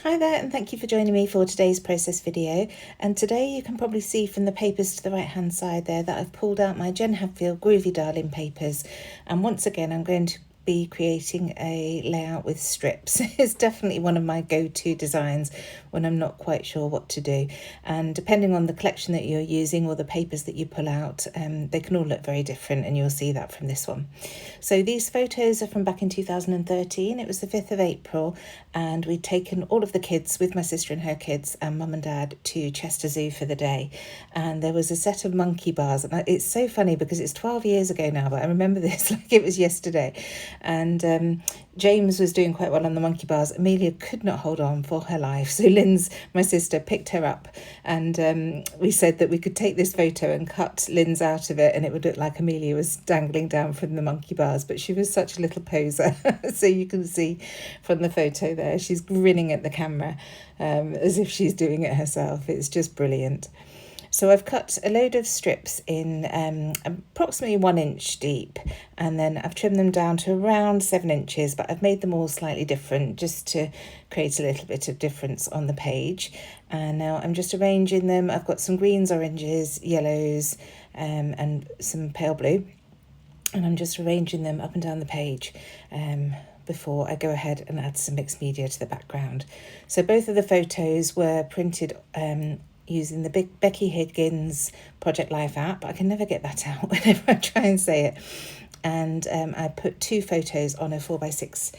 Hi there, and thank you for joining me for today's process video. And today you can probably see from the papers to the right hand side there that I've pulled out my Jen Hadfield Groovy Darlin papers, and once again I'm going to be creating a layout with strips. It's definitely one of my go-to designs when I'm not quite sure what to do, and depending on the collection that you're using or the papers that you pull out, they can all look very different, and you'll see that from this one. So these photos are from back in 2013. It was the 5th of April, and we'd taken all of the kids with my sister and her kids and mum and dad to Chester Zoo for the day, and there was a set of monkey bars, and it's so funny because it's 12 years ago now, but I remember this like it was yesterday. And James was doing quite well on the monkey bars. Amelia could not hold on for her life, so Lynn's, my sister, picked her up, and we said that we could take this photo and cut Lynn's out of it and it would look like Amelia was dangling down from the monkey bars, but she was such a little poser. So you can see from the photo there, she's grinning at the camera as if she's doing it herself. It's just brilliant. So I've cut a load of strips in approximately 1 inch deep, and then I've trimmed them down to around 7 inches, but I've made them all slightly different just to create a little bit of difference on the page. And now I'm just arranging them. I've got some greens, oranges, yellows, and some pale blue, and I'm just arranging them up and down the page before I go ahead and add some mixed media to the background. So both of the photos were printed using the big Becky Higgins Project Life app. I can never get that out whenever I try and say it. And I put 2 photos on a 4x6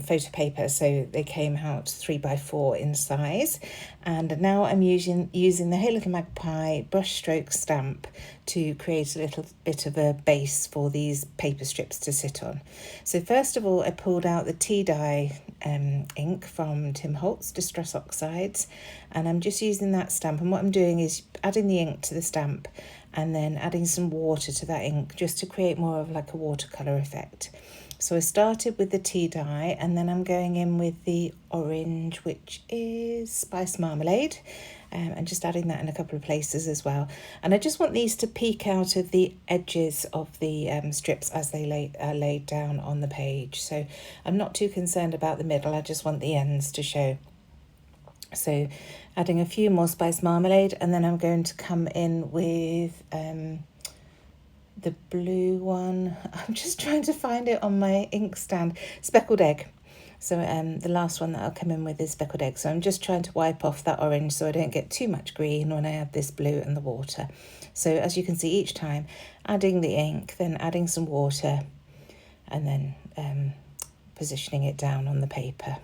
photo paper, so they came out 3x4 in size. And now I'm using the Hey Little Magpie brushstroke stamp to create a little bit of a base for these paper strips to sit on. So first of all, I pulled out the tea dye ink from Tim Holtz Distress Oxides, and I'm just using that stamp, and what I'm doing is adding the ink to the stamp and then adding some water to that ink just to create more of like a watercolour effect. So I started with the tea dye, and then I'm going in with the orange, which is Spice Marmalade, and just adding that in a couple of places as well. And I just want these to peek out of the edges of the strips as they are laid down on the page. So I'm not too concerned about the middle, I just want the ends to show. So adding a few more Spice Marmalade, and then I'm going to come in with the blue one. I'm just trying to find it on my inkstand. Speckled Egg. So the last one that I'll come in with is Speckled Egg. So I'm just trying to wipe off that orange so I don't get too much green when I add this blue and the water. So as you can see, each time adding the ink, then adding some water, and then positioning it down on the paper.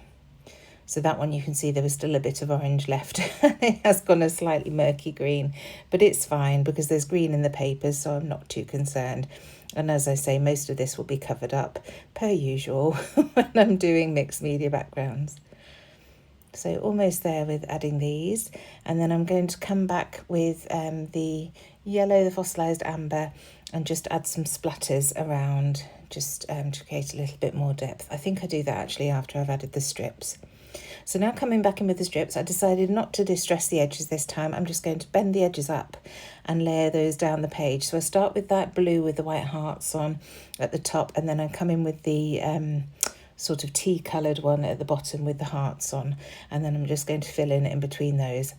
So that one, you can see there was still a bit of orange left. It has gone a slightly murky green, but it's fine because there's green in the papers, so I'm not too concerned. And as I say, most of this will be covered up per usual when I'm doing mixed media backgrounds. So almost there with adding these, and then I'm going to come back with the yellow, the fossilised amber, and just add some splatters around just to create a little bit more depth. I think I do that actually after I've added the strips. So now coming back in with the strips, I decided not to distress the edges this time. I'm just going to bend the edges up and layer those down the page. So I start with that blue with the white hearts on at the top, and then I come in with the sort of tea coloured one at the bottom with the hearts on, and then I'm just going to fill in between those.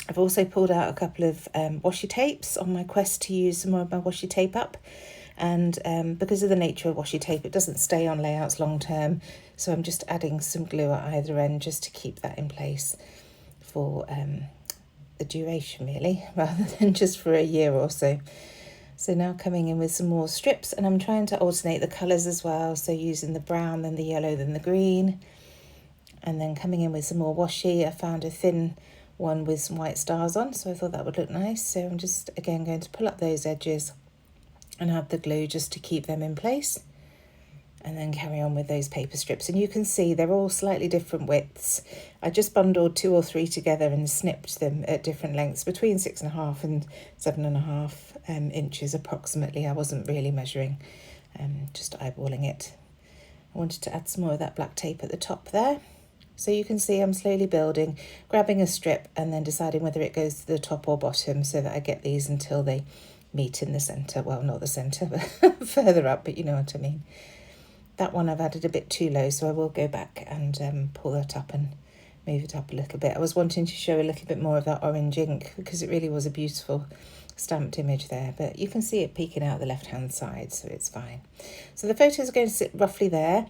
I've also pulled out a couple of washi tapes on my quest to use some more of my washi tape up. And because of the nature of washi tape, it doesn't stay on layouts long term, so I'm just adding some glue at either end just to keep that in place for the duration really, rather than just for a year or so. So now coming in with some more strips, and I'm trying to alternate the colours as well, so using the brown, then the yellow, then the green, and then coming in with some more washi. I found a thin one with some white stars on, so I thought that would look nice. So I'm just again going to pull up those edges and add the glue just to keep them in place, and then carry on with those paper strips. And you can see they're all slightly different widths. I just bundled 2 or 3 together and snipped them at different lengths, between 6.5 and 7.5 inches approximately. I wasn't really measuring, just eyeballing it. I wanted to add some more of that black tape at the top there. So you can see I'm slowly building, grabbing a strip and then deciding whether it goes to the top or bottom, so that I get these until they meet in the centre. Well, not the centre, but further up, but you know what I mean. That one I've added a bit too low, so I will go back and pull that up and move it up a little bit. I was wanting to show a little bit more of that orange ink because it really was a beautiful stamped image there, but you can see it peeking out the left hand side, so it's fine. So the photos are going to sit roughly there.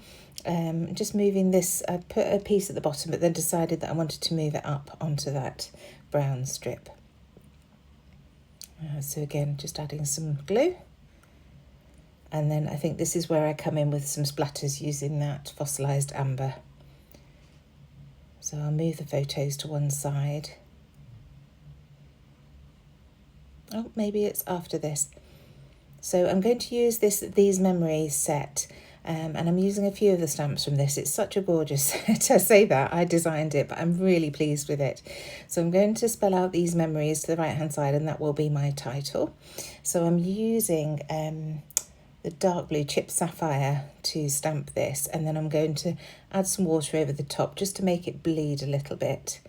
Just moving this, I put a piece at the bottom but then decided that I wanted to move it up onto that brown strip. So again, just adding some glue. And then I think this is where I come in with some splatters using that fossilised amber. So I'll move the photos to one side. Oh, maybe it's after this. So I'm going to use these memories set, and I'm using a few of the stamps from this. It's such a gorgeous set. I say that, I designed it, but I'm really pleased with it. So I'm going to spell out these memories to the right hand side, and that will be my title. So I'm using the dark blue chip sapphire to stamp this, and then I'm going to add some water over the top just to make it bleed a little bit.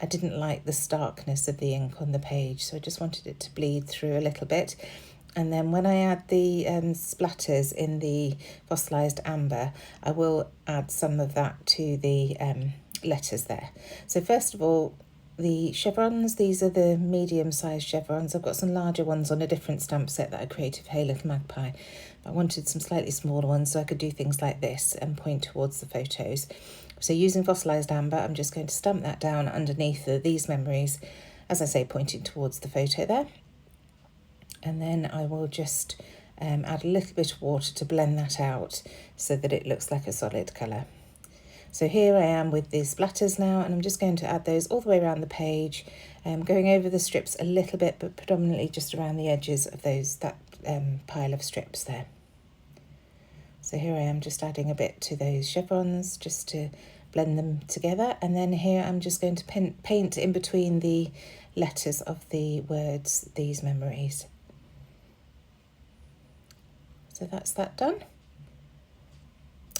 I didn't like the starkness of the ink on the page, so I just wanted it to bleed through a little bit. And then when I add the splatters in the fossilised amber, I will add some of that to the letters there. So first of all, the chevrons, these are the medium-sized chevrons. I've got some larger ones on a different stamp set that I created for Hey Little Magpie. I wanted some slightly smaller ones so I could do things like this and point towards the photos. So using fossilised amber, I'm just going to stamp that down underneath these memories, as I say, pointing towards the photo there. And then I will just add a little bit of water to blend that out so that it looks like a solid colour. So here I am with the splatters now, and I'm just going to add those all the way around the page, going over the strips a little bit, but predominantly just around the edges of that pile of strips there. So here I am just adding a bit to those chevrons just to blend them together, and then here I'm just going to paint in between the letters of the words, these memories. So that's that done.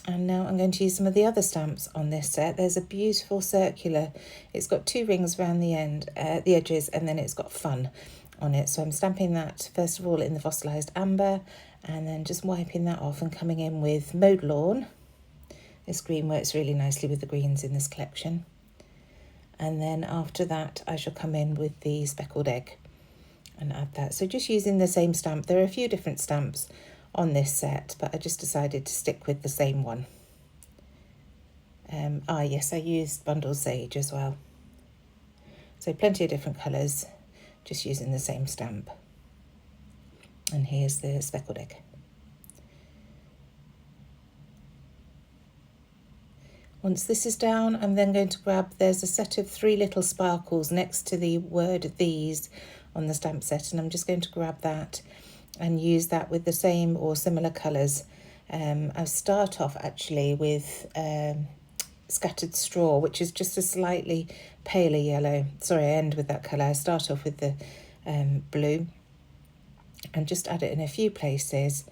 And now I'm going to use some of the other stamps on this set. There's a beautiful circular. It's got two rings around the edges, and then it's got fun on it. So I'm stamping that first of all in the fossilised amber, and then just wiping that off and coming in with Mowed Lawn. This green works really nicely with the greens in this collection. And then after that, I shall come in with the Speckled Egg and add that. So just using the same stamp. There are a few different stamps on this set, but I just decided to stick with the same one. Yes, I used Bundle Sage as well. So plenty of different colours, just using the same stamp. And here's the Speckled Egg. Once this is down, I'm then going to grab, there's a set of 3 little sparkles next to the word these on the stamp set, and I'm just going to grab that and use that with the same or similar colours. I start off actually with Scattered Straw, which is just a slightly paler yellow. Sorry, I end with that colour. I start off with the blue and just add it in a few places.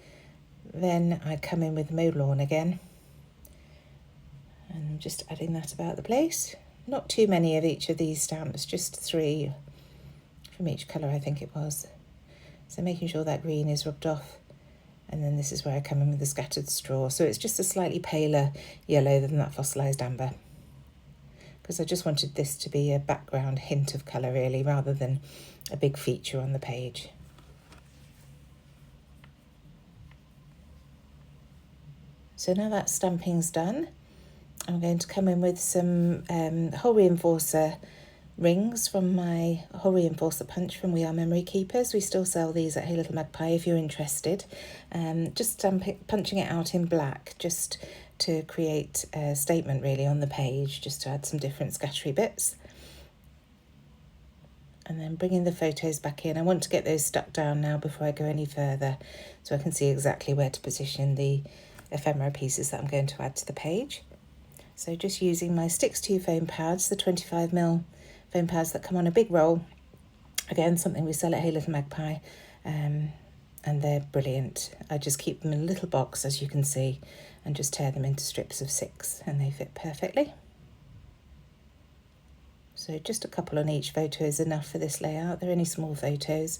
Then I come in with Mowed Lawn again, and just adding that about the place. Not too many of each of these stamps, just 3 from each colour, I think it was. So making sure that green is rubbed off, and then this is where I come in with the Scattered Straw. So it's just a slightly paler yellow than that fossilised amber, because I just wanted this to be a background hint of colour really, rather than a big feature on the page. So now that stamping's done, I'm going to come in with some hole reinforcer rings from my hole reinforcer punch from We Are Memory Keepers. We still sell these at Hey Little Magpie if you're interested. Just punching it out in black just to create a statement really on the page, just to add some different scattery bits. And then bringing the photos back in. I want to get those stuck down now before I go any further, so I can see exactly where to position the ephemera pieces that I'm going to add to the page. So just using my Sticks 2 foam pads, the 25mm foam pads that come on a big roll. Again, something we sell at Hey Little Magpie, and they're brilliant. I just keep them in a little box, as you can see, and just tear them into strips of 6, and they fit perfectly. So just a couple on each photo is enough for this layout. They're only small photos.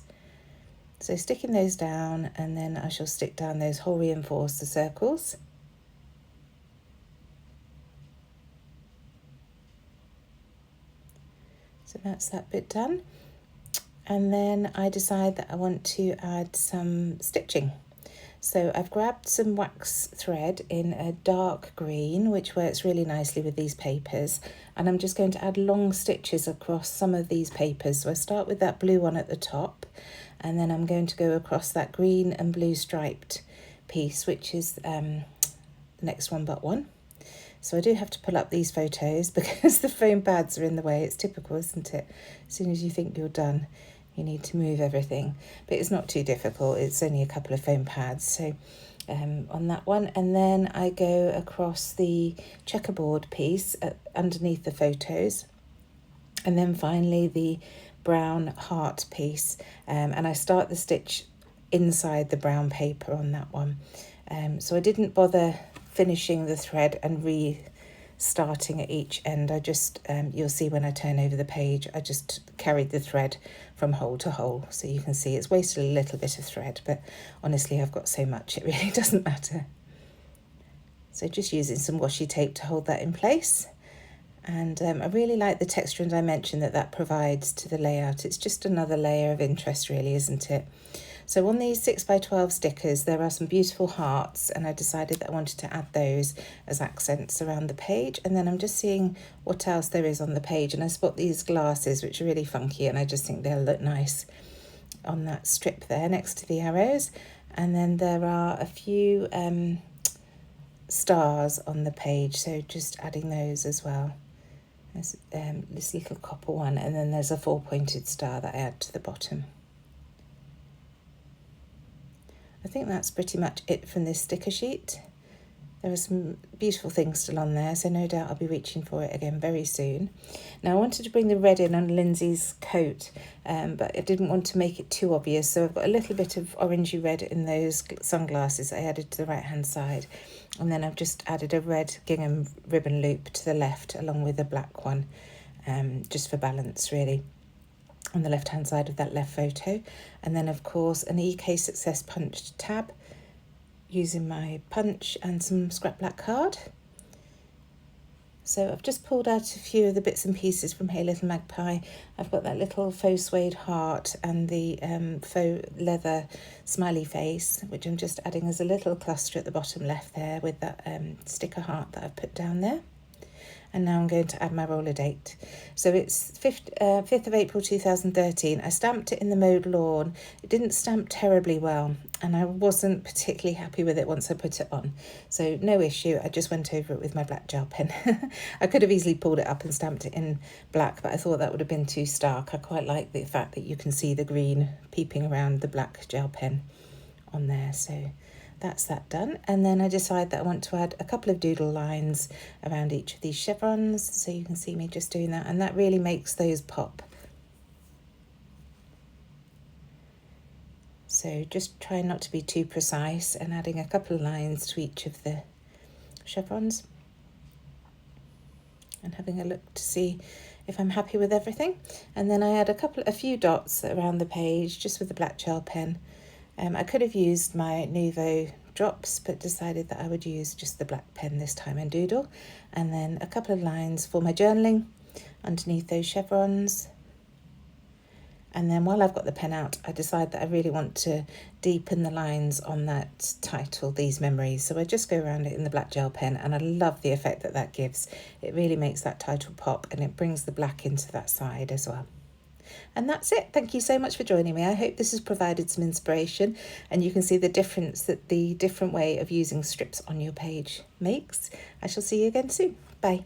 So sticking those down, and then I shall stick down those hole reinforcer circles. So that's that bit done. And then I decide that I want to add some stitching. So I've grabbed some wax thread in a dark green, which works really nicely with these papers. And I'm just going to add long stitches across some of these papers. So I start with that blue one at the top, and then I'm going to go across that green and blue striped piece, which is the next one but one. So I do have to pull up these photos because the foam pads are in the way. It's typical, isn't it? As soon as you think you're done, you need to move everything. But it's not too difficult. It's only a couple of foam pads. So on that one. And then I go across the checkerboard piece underneath the photos. And then finally the brown heart piece. And I start the stitch inside the brown paper on that one. So I didn't bother finishing the thread and restarting at each end. I just, you'll see when I turn over the page, I just carried the thread from hole to hole. So you can see it's wasted a little bit of thread, but honestly, I've got so much, it really doesn't matter. So just using some washi tape to hold that in place. And I really like the texture and dimension that provides to the layout. It's just another layer of interest really, isn't it? So on these 6x12 stickers, there are some beautiful hearts, and I decided that I wanted to add those as accents around the page. And then I'm just seeing what else there is on the page, and I spot these glasses, which are really funky, and I just think they'll look nice on that strip there next to the arrows. And then there are a few stars on the page, so just adding those as well. There's this little copper one, and then there's a 4-pointed star that I add to the bottom. I think that's pretty much it from this sticker sheet. There are some beautiful things still on there, so no doubt I'll be reaching for it again very soon. Now I wanted to bring the red in on Lindsay's coat, but I didn't want to make it too obvious, so I've got a little bit of orangey red in those sunglasses I added to the right hand side, and then I've just added a red gingham ribbon loop to the left along with a black one, just for balance really, on the left hand side of that left photo. And then of course an EK Success punched tab using my punch and some scrap black card. So I've just pulled out a few of the bits and pieces from Hey Little Magpie. I've got that little faux suede heart and the faux leather smiley face, which I'm just adding as a little cluster at the bottom left there with that sticker heart that I've put down there. And now I'm going to add my roller date. So it's 5th of April 2013. I stamped it in the mode lawn. It didn't stamp terribly well, and I wasn't particularly happy with it once I put it on. So no issue, I just went over it with my black gel pen. I could have easily pulled it up and stamped it in black, but I thought that would have been too stark. I quite like the fact that you can see the green peeping around the black gel pen on there. So that's that done. And then I decide that I want to add a couple of doodle lines around each of these chevrons, so you can see me just doing that, and that really makes those pop. So just trying not to be too precise and adding a couple of lines to each of the chevrons and having a look to see if I'm happy with everything. And then I add a few dots around the page just with the black gel pen. I could have used my Nuvo drops, but decided that I would use just the black pen this time and doodle. And then a couple of lines for my journaling underneath those chevrons. And then while I've got the pen out, I decide that I really want to deepen the lines on that title, These Memories. So I just go around it in the black gel pen, and I love the effect that gives. It really makes that title pop, and it brings the black into that side as well. And that's it. Thank you so much for joining me. I hope this has provided some inspiration, and you can see the difference that the different way of using strips on your page makes. I shall see you again soon. Bye.